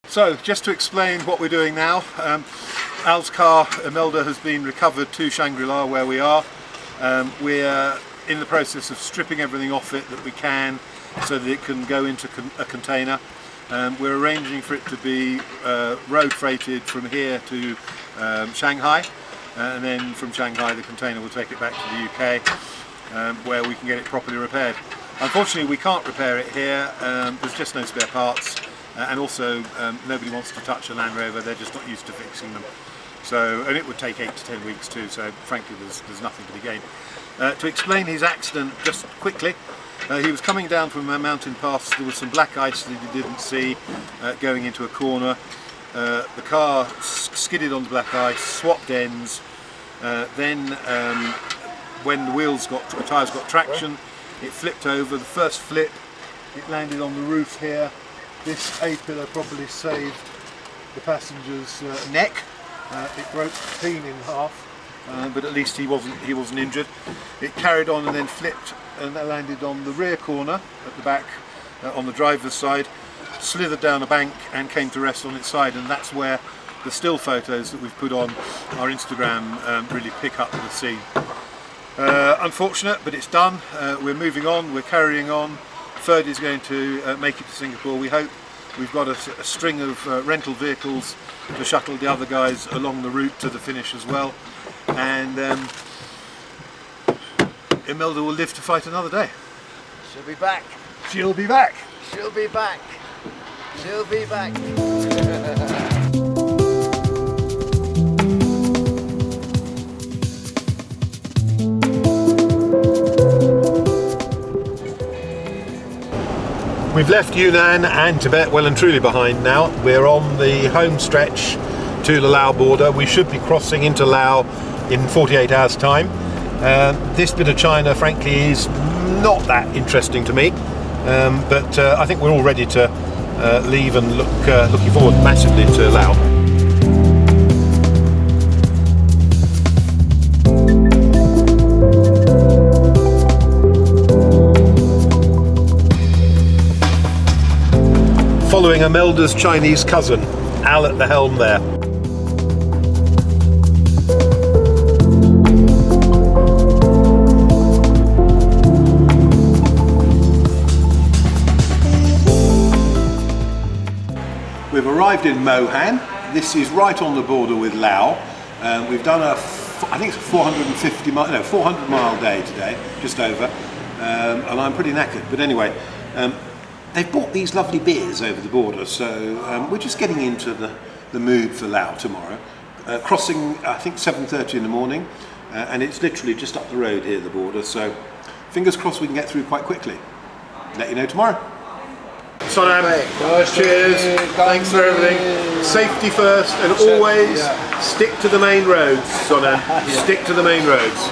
So, just to explain what we're doing now, Al's car, Imelda, has been recovered to Shangri-La where we are. We're in the process of stripping everything off it that we can so that it can go into a container. We're arranging for it to be road freighted from here to Shanghai, and then from Shanghai the container will take it back to the UK where we can get it properly repaired. Unfortunately we can't repair it here, there's just no spare parts. And also nobody wants to touch a Land Rover, they're just not used to fixing them. So, and it would take 8 to 10 weeks too, so frankly there's nothing to be gained. To explain his accident just quickly, he was coming down from a mountain pass, there was some black ice that he didn't see going into a corner. The car skidded on the black ice, swapped ends, then when the tyres got traction, it flipped over. The first flip, it landed on the roof here. This A-pillar probably saved the passenger's neck. It broke clean in half, but at least he wasn't injured. It carried on and then flipped and landed on the rear corner at the back, on the driver's side, slithered down a bank and came to rest on its side, and that's where the still photos that we've put on our Instagram really pick up the scene. Unfortunate, but it's done. We're moving on, we're carrying on. Ferdi is going to make it to Singapore, we hope. We've got a string of rental vehicles to shuttle the other guys along the route to the finish as well. And Imelda will live to fight another day. She'll be back. She'll be back. She'll be back. She'll be back. We've left Yunnan and Tibet well and truly behind now. We're on the home stretch to the Laos border. We should be crossing into Laos in 48 hours time. This bit of China frankly is not that interesting to me, but I think we're all ready to leave and looking forward massively to Laos. Following Imelda's Chinese cousin, Al at the helm there. We've arrived in Mohan. This is right on the border with Laos. We've done I think it's a 400 mile day today, just over, and I'm pretty knackered, but anyway. They've bought these lovely beers over the border, so we're just getting into the mood for Laos tomorrow. Crossing, I think, 7:30 in the morning, and it's literally just up the road here, the border, so fingers crossed we can get through quite quickly. Let you know tomorrow. Sonam, cheers, thanks for everything. Safety first, and always stick to the main roads, Sonam, stick to the main roads.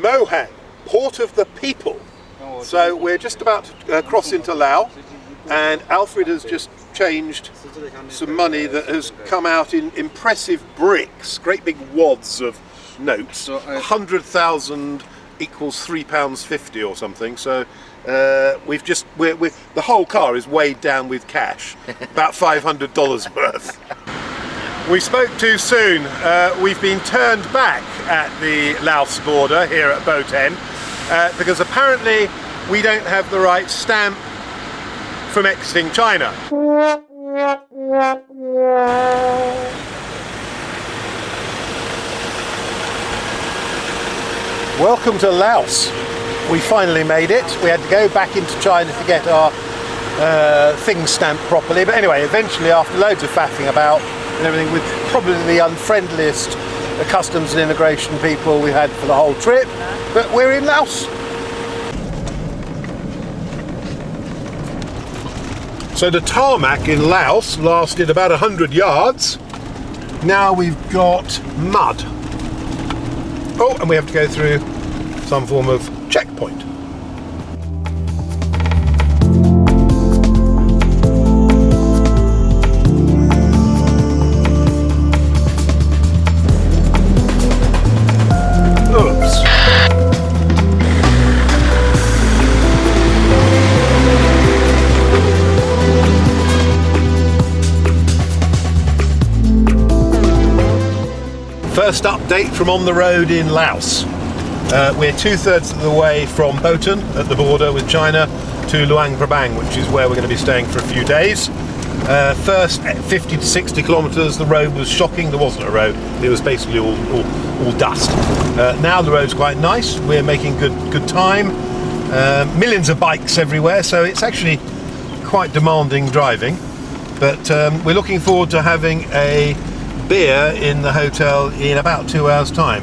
Mohan. Port of the people. So we're just about to cross into Laos, and Alfred has just changed some money that has come out in impressive bricks, great big wads of notes. 100,000 equals £3.50 or something. So the whole car is weighed down with cash, about $500 worth. We spoke too soon. We've been turned back at the Laos border here at Boten because apparently we don't have the right stamp from exiting China. Welcome to Laos. We finally made it. We had to go back into China to get our things stamped properly, but anyway, eventually after loads of faffing about and everything, with probably the unfriendliest customs and immigration people we had for the whole trip, but we're in Laos. So the tarmac in Laos lasted about 100 yards. Now we've got mud. Oh, and we have to go through some form of checkpoint. Oops. First update from on the road in Laos. We're 2/3 of the way from Boten at the border with China to Luang Prabang, which is where we're going to be staying for a few days. First 50 to 60 kilometres the road was shocking. There wasn't a road, it was basically all dust. Now the road's quite nice, we're making good time. Millions of bikes everywhere, so it's actually quite demanding driving, but we're looking forward to having a beer in the hotel in about 2 hours time.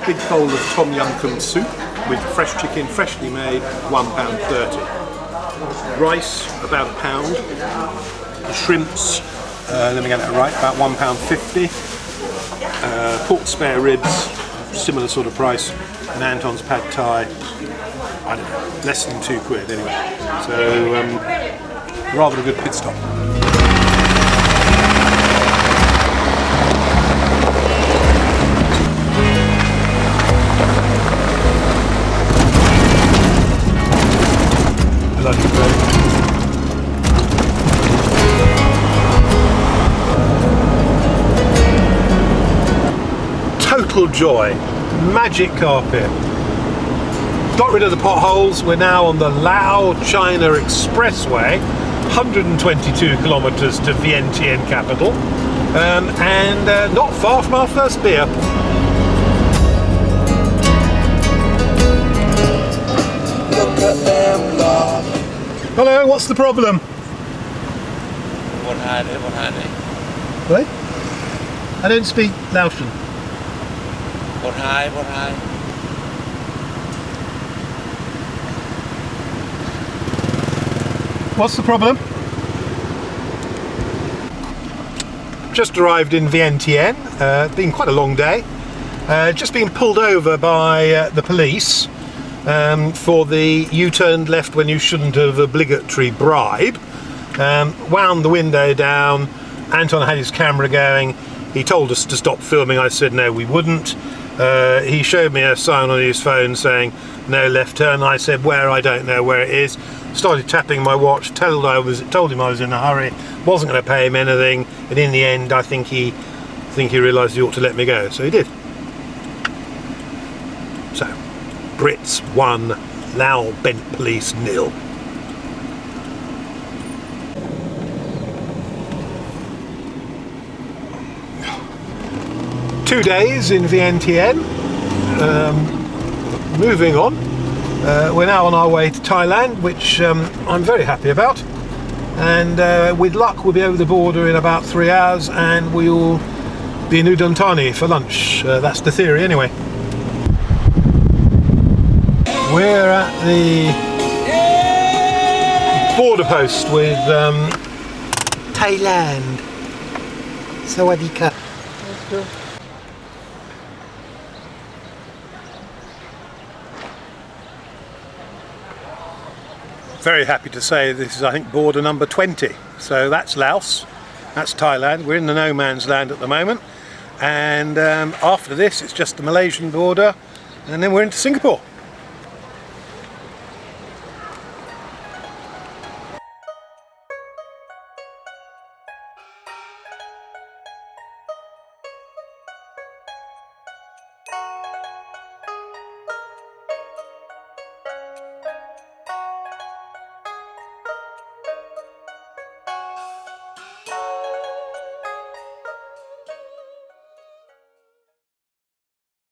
Big bowl of tom yum kum soup with fresh chicken, freshly made, £1.30. Rice, about £1. The shrimps, let me get that right, about £1.50. Pork spare ribs, similar sort of price. And Anton's pad thai, I don't know, less than £2 anyway. So rather a good pit stop. Total joy, magic carpet. Got rid of the potholes. We're now on the Lao-China Expressway, 122 kilometres to Vientiane capital, and not far from our first beer. Look at them laugh. Hello, what's the problem? What? I don't speak Laotian. What's the problem? Just arrived in Vientiane. Been quite a long day. Just been pulled over by the police for the U-turned left when you shouldn't have obligatory bribe. Wound the window down. Anton had his camera going. He told us to stop filming. I said no, we wouldn't. He showed me a sign on his phone saying no left turn. I said where? I don't know where it is. Started tapping my watch, told him I was in a hurry, wasn't going to pay him anything, and in the end I think he realised he ought to let me go, so he did. So Brits 1, Lao bent police 0. Two days in Vientiane. Moving on. We're now on our way to Thailand, which I'm very happy about. And with luck, we'll be over the border in about 3 hours, and we'll be in Udon for lunch. That's the theory, anyway. We're at the border post with Thailand. Sawadee ka. Let's go. Very happy to say this is, I think, border number 20. So that's Laos. That's Thailand. We're in the no man's land at the moment, and after this it's just the Malaysian border, and then we're into Singapore.